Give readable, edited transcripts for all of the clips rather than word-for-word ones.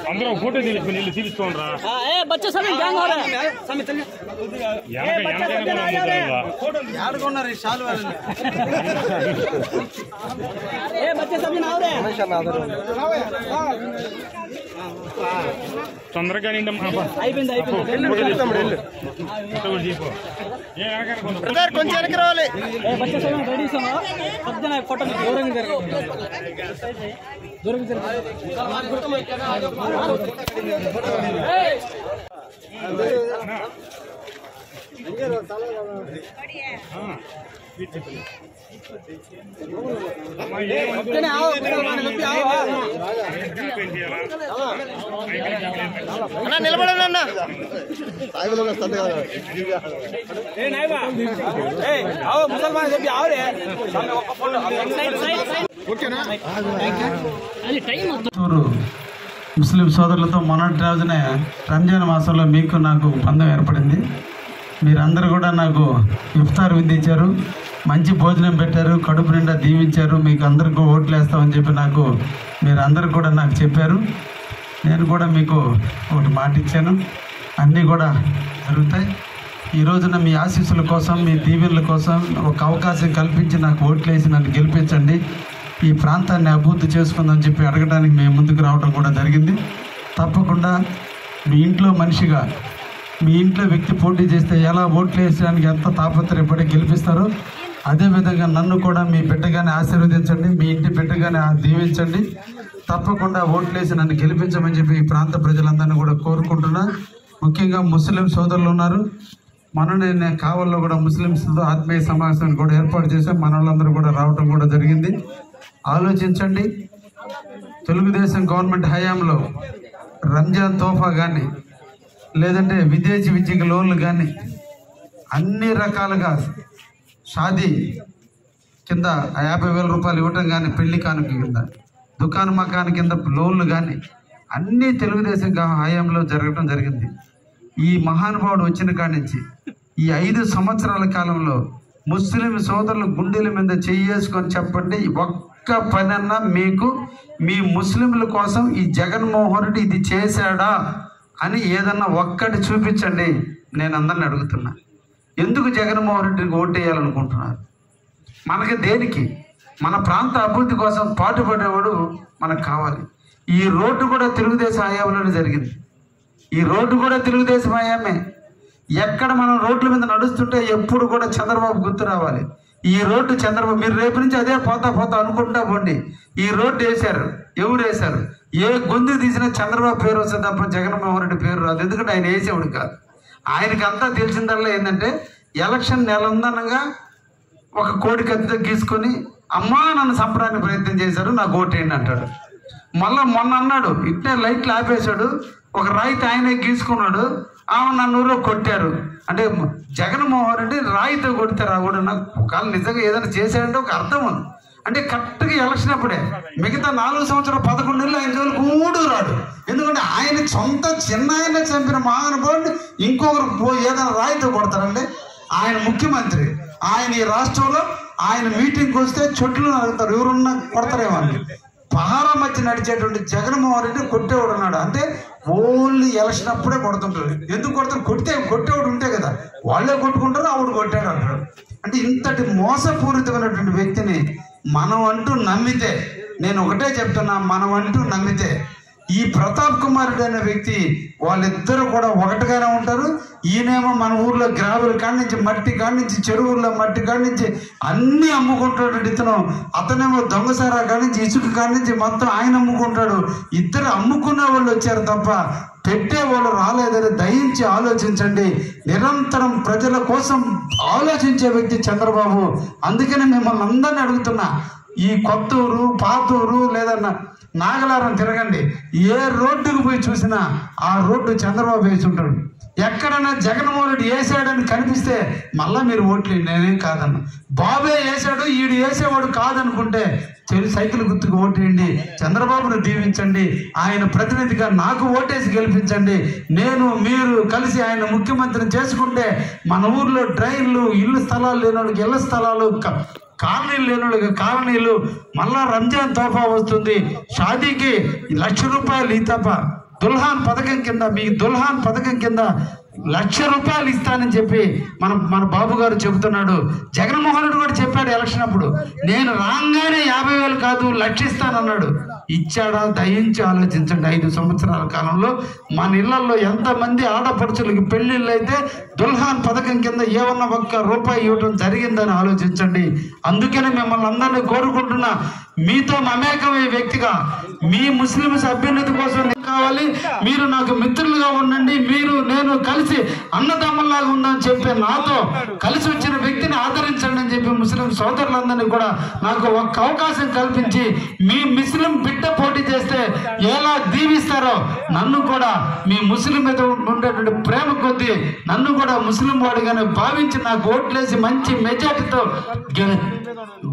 अंदर फोटो तीసుకోండిరా ए बच्चे सभी गैंग हो रहे हैं सभी चलिए ए बच्चे सब जन आ जा रहे हैं यार कौन है शाल वाले ए बच्चे सब जन आ रहे हैं తొందరగా అయిపోయింది కొంచెం వెనక్కి రావాలి ఏ బच्चे सब रेडी सब सब जन फोटो దూరంగా అన్న నిలబడండి అన్న ముస్లిం సోదరులతో మొన్నటి రోజునే రంజాన్ మాసంలో మీకు నాకు బంధం ఏర్పడింది. మీరందరూ కూడా నాకు ఇఫ్తార్ విందించారు, మంచి భోజనం పెట్టారు, కడుపు నిండా దీవించారు. మీకు అందరికీ ఓట్లు వేస్తామని చెప్పి మీరందరూ కూడా నాకు చెప్పారు. నేను కూడా మీకు ఒకటి మాట ఇచ్చాను. అన్నీ కూడా జరుగుతాయి. ఈ రోజున మీ ఆశీస్సుల కోసం, మీ దీవెనల కోసం ఒక అవకాశం కల్పించి నాకు ఓట్లు వేసి నన్ను గెలిపించండి, ఈ ప్రాంతాన్ని అభివృద్ధి చేసుకుందని చెప్పి అడగడానికి మేము ముందుకు రావడం కూడా జరిగింది. తప్పకుండా మీ ఇంట్లో మనిషిగా, మీ ఇంట్లో వ్యక్తి పోటీ చేస్తే ఎలా ఓట్లు వేసడానికి ఎంత తాపత్రయపడి గెలిపిస్తారో అదేవిధంగా నన్ను కూడా మీ బిడ్డగానే ఆశీర్వదించండి, మీ ఇంటి బిడ్డగానే దీవించండి. తప్పకుండా ఓట్లు వేసి నన్ను గెలిపించమని చెప్పి ఈ ప్రాంత ప్రజలందరినీ కూడా కోరుకుంటున్నా. ముఖ్యంగా ముస్లిం సోదరులు ఉన్నారు. నేను కావల్లో కూడా ముస్లింస్తో ఆత్మీయ సమావేశాన్ని కూడా ఏర్పాటు చేశాం. మన వాళ్ళందరూ కూడా రావడం కూడా జరిగింది. ఆలోచించండి, తెలుగుదేశం గవర్నమెంట్ హయాంలో రంజాన్ తోఫా కానీ లేదంటే విదేశీ విద్యకు లోన్లు కానీ అన్ని రకాలుగా షాదీ కింద 50,000 రూపాయలు ఇవ్వటం కానీ, పెళ్లి కానుక కింద, దుకాణ మకాన్ కింద లోన్లు కానీ అన్నీ తెలుగుదేశం హయాంలో జరగడం జరిగింది. ఈ మహానుభావుడు వచ్చిన కాడి నుంచి ఈ 5 సంవత్సరాల కాలంలో ముస్లిం సోదరులు గుండెల మీద చేసుకొని చెప్పండి, ఒక్క పనన్నా మీకు మీ ముస్లింల కోసం ఈ జగన్మోహన్ రెడ్డి ఇది చేశాడా అని ఏదన్నా ఒక్కటి చూపించండి. నేను అందరిని అడుగుతున్నా, ఎందుకు జగన్మోహన్ రెడ్డికి ఓటు వేయాలనుకుంటున్నారు? మనకి దేనికి? మన ప్రాంత అభివృద్ధి కోసం పాటుపడేవాడు మనకు కావాలి. ఈ రోడ్డు కూడా తెలుగుదేశం హయాంలోనే జరిగింది. ఈ రోడ్డు కూడా తెలుగుదేశం హయామే. ఎక్కడ మనం రోడ్ల మీద నడుస్తుంటే ఎప్పుడు కూడా చంద్రబాబు గుర్తు రావాలి. ఈ రోడ్డు చంద్రబాబు, మీరు రేపు నుంచి అదే పోతా అనుకుంటా పోండి. ఈ రోడ్డు వేశారు, ఎవరు వేశారు? ఏ గొంతు తీసినా చంద్రబాబు పేరు వస్తుంది తప్ప జగన్మోహన్ రెడ్డి పేరు రాదు. ఎందుకంటే ఆయన వేసేవాడు కాదు. ఆయనకి అంతా తెలిసిందల్లా ఏంటంటే ఎలక్షన్ నెల ఉందనగా ఒక కోడి కత్తితో గీసుకొని అమ్మా నన్ను చంపడానికి ప్రయత్నం చేశారు, నాకు ఓటేయండి అంటాడు. మళ్ళీ మొన్న అన్నాడు, ఇట్టే లైట్లు ఆపేశాడు, ఒక రాయితో ఆయనే గీసుకున్నాడు, ఆమె నన్ను ఊరో కొట్టారు అంటే జగన్మోహన్ రెడ్డి రాయితో కొడతారు. కూడా నాకు ఒకవేళ నిజంగా ఏదైనా చేశాడంటే ఒక అర్థం ఉంది. అంటే కరెక్ట్గా ఎలక్షన్ అప్పుడే, మిగతా 4 సంవత్సరాలు 11 నెలలు ఆయన జోలికి ఊడు రాడు. ఎందుకంటే ఆయన సొంత చిన్న ఆయన చంపిన మహానుభావుడిని ఇంకొకరు ఏదైనా రాయితో కొడతారంటే ఆయన ముఖ్యమంత్రి. ఆయన ఈ రాష్ట్రంలో ఆయన మీటింగ్కి వస్తే చెట్లు నరుగుతారు, ఎవరున్నా కొడతారేమో అని. పహారా మధ్య నడిచేటువంటి జగన్మోహన్ రెడ్డి కొట్టేవాడు ఉన్నాడు. అంటే ఓన్లీ ఎలక్షన్ అప్పుడే కొడుతుంటారు. ఎందుకు కొడతారు? కొట్టేవాడు ఉంటే కదా, వాళ్ళే కొట్టుకుంటారు, ఆవిడ కొట్టాడు అంటారు. అంటే ఇంతటి మోసపూరితమైనటువంటి వ్యక్తిని మనం అంటూ నమ్మితే, నేను ఒకటే చెప్తున్నా, మనం అంటూ నమ్మితే ఈ ప్రతాప్ కుమార్ రెడ్డి అనే వ్యక్తి వాళ్ళిద్దరూ కూడా ఒకటిగానే ఉంటారు. ఈయనేమో మన ఊర్లో గ్రావుల కాడి నుంచి, మట్టి కాడి నుంచి, చెరువుల్లో మట్టి కాడి నుంచి అన్నీ అమ్ముకుంటాడు ఇతను. అతనేమో దొంగసారా కాడి నుంచి, ఇసుక కాడి నుంచి మొత్తం ఆయన అమ్ముకుంటాడు. ఇద్దరు అమ్ముకునే వాళ్ళు వచ్చారు తప్ప పెట్టేవాళ్ళు రాలేదని దయించి ఆలోచించండి. నిరంతరం ప్రజల కోసం ఆలోచించే వ్యక్తి చంద్రబాబు. అందుకనే మిమ్మల్ని అందరినీ అడుగుతున్నా, ఈ కొత్తూరు, పాతూరు లేదా నాగలారం తిరగండి, ఏ రోడ్డుకు పోయి చూసినా ఆ రోడ్డు చంద్రబాబు వేసి ఉంటాడు. ఎక్కడైనా జగన్మోహన్ రెడ్డి వేసాడని కనిపిస్తే మళ్ళీ మీరు ఓట్లు, నేనేం కాదన్న, బాబే వేసాడు ఈడు వేసేవాడు కాదనుకుంటే సైకిల్ గుర్తుకు ఓటేయండి, చంద్రబాబును దీవించండి, ఆయన ప్రతినిధిగా నాకు ఓటేసి గెలిపించండి. నేను మీరు కలిసి ఆయన ముఖ్యమంత్రిని చేసుకుంటే మన ఊర్లో డ్రైన్లు, ఇల్లు స్థలాలు లేని వాళ్ళకి ఇళ్ల స్థలాలు కాలనీలు లేనుగా కాలనీలు మళ్ళా రంజాన్ తోఫా వస్తుంది, షాదీకి 1,00,000 రూపాయలు ఈ తప్ప దుల్హాన్ పథకం కింద, మీ దుల్హాన్ పథకం కింద 1,00,000 రూపాయలు ఇస్తానని చెప్పి మన బాబు గారు చెబుతున్నాడు. జగన్మోహన్ రెడ్డి కూడా చెప్పాడు ఎలక్షన్ అప్పుడు, నేను రాగానే 50,000 కాదు 1,00,000 ఇస్తానన్నాడు. ఇచ్చాడా? దయించి ఆలోచించండి. 5 సంవత్సరాల కాలంలో మన ఇళ్లలో ఎంతమంది ఆడపడుచులకి పెళ్లిళ్ళు అయితే దుల్హాన్ పథకం కింద ఏమన్నా 1 రూపాయి ఇవ్వడం జరిగిందని ఆలోచించండి. అందుకనే మిమ్మల్ని అందరినీ కోరుకుంటున్నా, మీతో మమేకమయ్యే వ్యక్తిగా, మీ ముస్లింస్ అభ్యున్నతి కోసం కావాలి, మీరు నాకు మిత్రులుగా ఉండండి, మీరు నేను కలిసి అన్నదమ్ముల్లాగా ఉందని చెప్పి నాతో కలిసి వచ్చిన వ్యక్తిని ఆదరించండి అని చెప్పి ముస్లిం సోదరులందరినీ కూడా నాకు ఒక అవకాశం కల్పించి మీ ముస్లిం బిడ్డ పోటీ చేస్తే ఎలా దీవిస్తారో నన్ను కూడా మీ ముస్లిం మీద ఉండేటువంటి ప్రేమ కొద్దీ నన్ను కూడా ముస్లిం వాడిగానే భావించి నాకు ఓట్లేసి మంచి మెజార్టీతో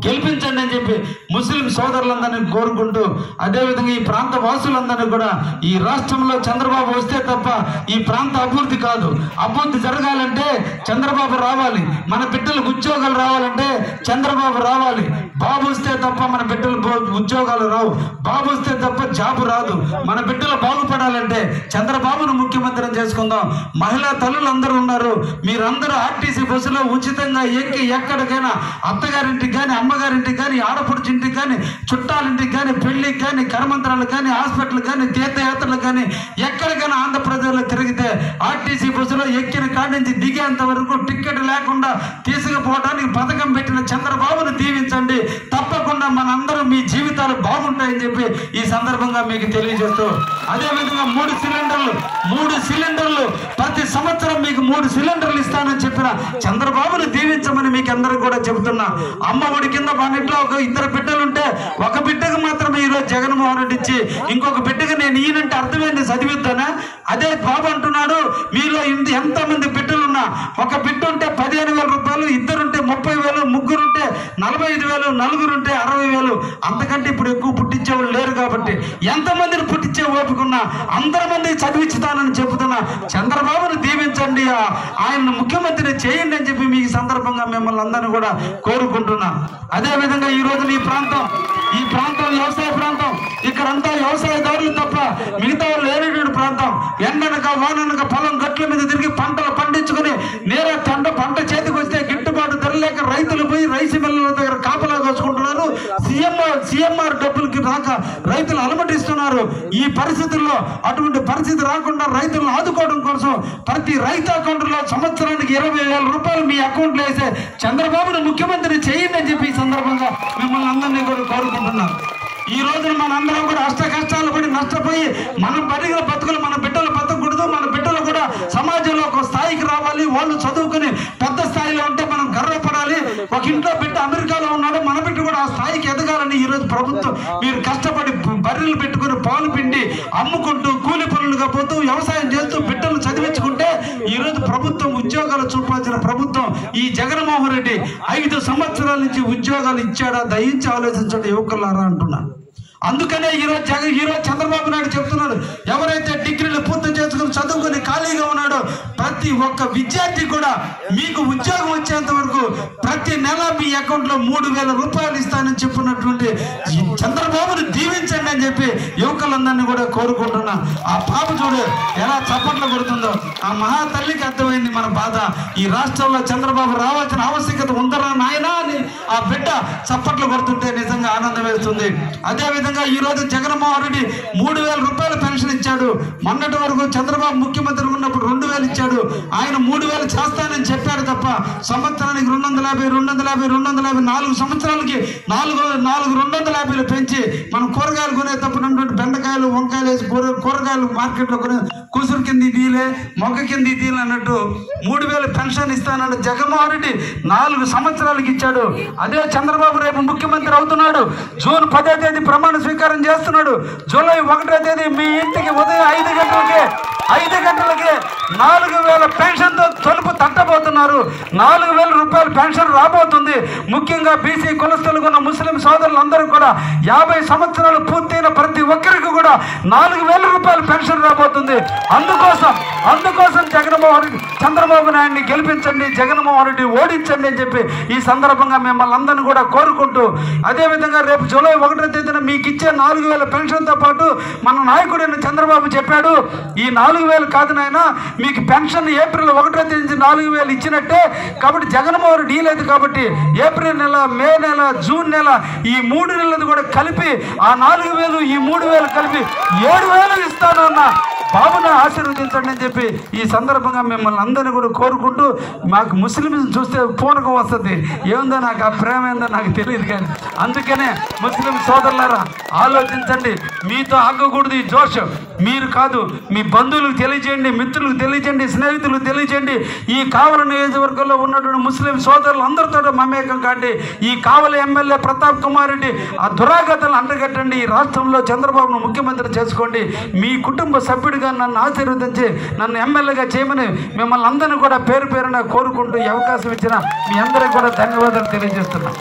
గెలిపించండి అని చెప్పి ముస్లిం సోదరులందరినీ కోరుకుంటూ, అదేవిధంగా ఈ ప్రాంత వాసులందరినీ కూడా ఈ రాష్ట్రంలో చంద్రబాబు వస్తే తప్ప ఈ ప్రాంత అభివృద్ధి కాదు. అభివృద్ధి జరగాలంటే చంద్రబాబు రావాలి, మన బిడ్డలకు ఉద్యోగాలు రావాలంటే చంద్రబాబు రావాలి. బాబు వస్తే తప్ప మన బిడ్డలకు ఉద్యోగాలు రావు, బాబు వస్తే తప్ప జాబు రాదు. మన బిడ్డలు బాగుపడాలంటే చంద్రబాబును ముఖ్యమంత్రిని చేసుకుందాం. మహిళా తల్లులు అందరూ ఉన్నారు, మీరందరూ ఆర్టీసీ బస్సులో ఉచితంగా ఎక్కి ఎక్కడికైనా అత్తగారింటికి కానీ, అమ్మగారింటికి కానీ, ఆడపడుచింటికి కానీ, చుట్టాలింటికి కానీ, పెళ్లికి కానీ, కర్మంత్రాలకు కానీ, హాస్పిటల్ కానీ, తీర్థయాత్రలకు కానీ, ఎక్కడికైనా ఆంధ్రప్రదేశ్లో తిరిగితే ఆర్టీసీ బస్సులో ఎక్కిన కాడి నుంచి దిగేంత వరకు టికెట్ లేకుండా తీసుకుపోవడానికి పథకం పెట్టిన చంద్రబాబును దీవించండి. తప్పకుండా మనందరూ మీ జీవితాలు బాగుంటాయని చెప్పి ఈ సందర్భంగా మీకు తెలియజేస్తూ, అదేవిధంగా 3 సిలిండర్లు ప్రతి సంవత్సరం మీకు 3 సిలిండర్లు ఇస్తానని చెప్పిన చంద్రబాబును దీవించమని మీకు అందరూ కూడా చెబుతున్నా. అమ్మ ఒడి కింద మన ఇంట్లో ఒక 2 బిడ్డలు ఉంటే ఒక బిడ్డకు మాత్రమే ఈరోజు జగన్మోహన్ రెడ్డి ఇచ్చి ఇంకొక బిడ్డకు నేను ఈయనంటే అర్థమైంది చదివిద్దానా? అదే బాబు అంటున్నాడు, మీలో ఎంతమంది బిడ్డలున్నా ఒక బిడ్డ ఉంటే 15,000 రూపాయలు, 2 ఉంటే 30,000, 3 ఉంటే 45,000, 4 ఉంటే 60,000. అంతకంటే ఇప్పుడు ఎక్కువ పుట్టించేవాళ్ళు లేరు కాబట్టి ఎంతమందిని పుట్టించే ఓపికన్నా అందరి చదివించుతానని చెబుతున్నా. చంద్రబాబును దీవించండి, ఆయన్ని ముఖ్యమంత్రిని చేయండి అని చెప్పి మీ సందర్భంగా మిమ్మల్ని అందరినీ కూడా కోరుకుంటున్నా. అదేవిధంగా ఈ రోజు ఈ ప్రాంతం వ్యవసాయ ప్రాంతం, ఇక్కడంతా వ్యవసాయదారులు తప్ప మిగతా వాళ్ళు లేనటువంటి ప్రాంతం. ఎండనక వాననక పొలం గట్ల మీద తిరిగి పంటలు పండించుకుని నేరే పంట చేతికి వస్తే గిట్టుబాటు ధర లేక రైతులు పోయి రైస్ మిల్లుల దగ్గర కాపలా కోసుకుంటున్నారు. సిఎంఆర్ డబ్బులకి రాక రైతులు అలమటిస్తున్నారు. ఈ పరిస్థితుల్లో అటువంటి పరిస్థితి రాకుండా రైతులను ఆదుకోవడం కోసం ప్రతి రైతు అకౌంట్లో సంవత్సరానికి 20,000 రూపాయలు మీ అకౌంట్లో వేసే చంద్రబాబును ముఖ్యమంత్రిని చేయండి అని చెప్పి ఈ సందర్భంగా మిమ్మల్ని అందరినీ కూడా కోరుకుంటున్నాను. ఈ రోజున మనందరం కూడా అష్ట కష్టాలు పడి నష్టపోయి మనం బతికిన బతుకులు మన బిడ్డలు బతకూడదు. మన బిడ్డలు కూడా సమాజంలో ఒక స్థాయికి రావాలి. వాళ్ళు చదువుకుని పెద్ద స్థాయిలో ఉంటే మనం గర్వపడాలి. ఒక ఇంట్లో బిడ్డ అమెరికాలో ఉన్నాడు, మన బిడ్డ కూడా ఆ స్థాయికి ఎదగాలని ఈరోజు ప్రభుత్వం మీరు కష్టపడి బర్రెలు పెట్టుకుని పాలు పిండి అమ్ముకుంటూ కూలి పనులుగా పోతూ వ్యవసాయం చేస్తూ బిడ్డలు చదివించుకుంటే ఈరోజు ప్రభుత్వం ఉద్యోగాలు చూపాల్సిన ప్రభుత్వం ఈ జగన్మోహన్ రెడ్డి 5 సంవత్సరాల నుంచి ఉద్యోగాలు ఇచ్చాడా? దయించి ఆలోచించండి యువకులారా అంటున్నా. అందుకనే ఈరోజు చంద్రబాబు నాయుడు చెప్తున్నాడు, ఎవరైతే డిగ్రీలు పూర్తి చేసుకుని చదువుకుని ఖాళీగా ఉన్నాడో ప్రతి ఒక్క విద్యార్థి కూడా మీకు ఉద్యోగం వచ్చేంత వరకు ప్రతి నెల మీ అకౌంట్లో 3,000 రూపాయలు ఇస్తానని చెప్పినటువంటి చంద్రబాబుని దీవించండి అని చెప్పి యువకులందరినీ కూడా కోరుకుంటున్నా. ఆ పాప చూడు ఎలా చప్పట్లు కొడుతుందో, ఆ మహా తల్లికి అర్థమైంది మన బాధ. ఈ రాష్ట్రంలో చంద్రబాబు రావాల్సిన ఆవశ్యకత ఉందరా నాయనా అని ఆ బిడ్డ చప్పట్లు కొడుతుంటే నిజంగా ఆనందం వేస్తుంది. అదేవిధంగా ఈ రోజు జగన్మోహన్ రెడ్డి 3,000 రూపాయల పెన్షన్ ఇచ్చాడు. మొన్నటి వరకు చంద్రబాబు ముఖ్యమంత్రి ఉన్నప్పుడు 2,000 ఇచ్చాడు. ఆయన 3,000 చేస్తానని చెప్పాడు తప్ప సంవత్సరానికి 250 4 సంవత్సరాలకి 250 పెంచి మనం కూరగాయలు కొనేటప్పుడు బెండకాయలు వంకాయలు వేసి కూరగాయలు మార్కెట్లో కొనే కూసురు కింద దీలే మొగ్గ కింద దీలే అన్నట్టు 3,000 పెన్షన్ ఇస్తానని జగన్మోహన్ రెడ్డి 4 సంవత్సరాలకి ఇచ్చాడు. అదే చంద్రబాబు రేపు ముఖ్యమంత్రి అవుతున్నాడు. జూన్ 10వ తేదీ ప్రమాణ స్వీకారం చేస్తున్నాడు. జూలై 1వ తేదీ మీ ఇంటికి ఉదయం 5 గంటలకి 4,000 పెన్షన్తో తలుపు తట్టబోతున్నారు. 4,000 రూపాయల పెన్షన్ రాబోతుంది. ముఖ్యంగా బీసీ కులస్తులకు ఉన్న ముస్లిం సోదరులందరూ కూడా 50 సంవత్సరాలు పూర్తయిన ప్రతి ఒక్కరికి కూడా 4,000 రూపాయల పెన్షన్ రాబోతుంది. అందుకోసం చంద్రబాబు నాయుడిని గెలిపించండి, జగన్మోహన్ రెడ్డి ఓడించండి అని చెప్పి ఈ సందర్భంగా మిమ్మల్ని అందరినీ కూడా కోరుకుంటూ, అదేవిధంగా రేపు జూలై 1వ తేదీన మీకు ఇచ్చే 4,000 పెన్షన్తో పాటు మన నాయకుడైన చంద్రబాబు చెప్పాడు, ఈ 4,000 కాదు నాయన, మీకు పెన్షన్ ఏప్రిల్ 1వ తేదీ నుంచి 4,000 ఇచ్చినట్టే. కాబట్టి జగన్మోహన్ రెడ్డి లేదు కాబట్టి ఏప్రిల్ నెల, మే నెల, జూన్ నెల, ఈ 3 నెలలు కూడా కలిపి ఆ 4,000 ఈ 3,000 కలిపి 7,000 ఇస్తాను అన్న బాబును ఆశీర్వదించండి అని చెప్పి ఈ సందర్భంగా మిమ్మల్ని అందరినీ కూడా కోరుకుంటూ, మాకు ముస్లిమ్స్ చూస్తే పూనకం వస్తుంది, ఏముందో నాకు ఆ ప్రేమ ఏందో నాకు తెలియదు, కానీ అందుకనే ముస్లిం సోదరులారా ఆలోచించండి, మీతో ఆగకూడదు ఈ జోష్. మీరు కాదు, మీ బంధువులకు తెలియజేయండి, మిత్రులకు తెలియజేయండి, స్నేహితులకు తెలియజేయండి. ఈ కావలి నియోజకవర్గంలో ఉన్నటువంటి ముస్లిం సోదరులు అందరితో మమేకం కాండి. ఈ కావలి ఎమ్మెల్యే ప్రతాప్ కుమార్ రెడ్డి ఆ దురాగతలను అంటగట్టండి. ఈ రాష్ట్రంలో చంద్రబాబును ముఖ్యమంత్రి చేసుకోండి. మీ కుటుంబ సభ్యుడిగా నన్ను ఆశీర్వదించి నన్ను ఎమ్మెల్యేగా చేయమని మిమ్మల్ని అందరినీ కూడా పేరు పేరున కోరుకుంటూ ఈ అవకాశం ఇచ్చిన మీ అందరికీ కూడా ధన్యవాదాలు తెలియజేస్తున్నాను.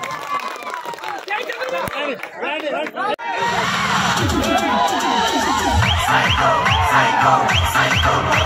Psycho, psycho, psycho.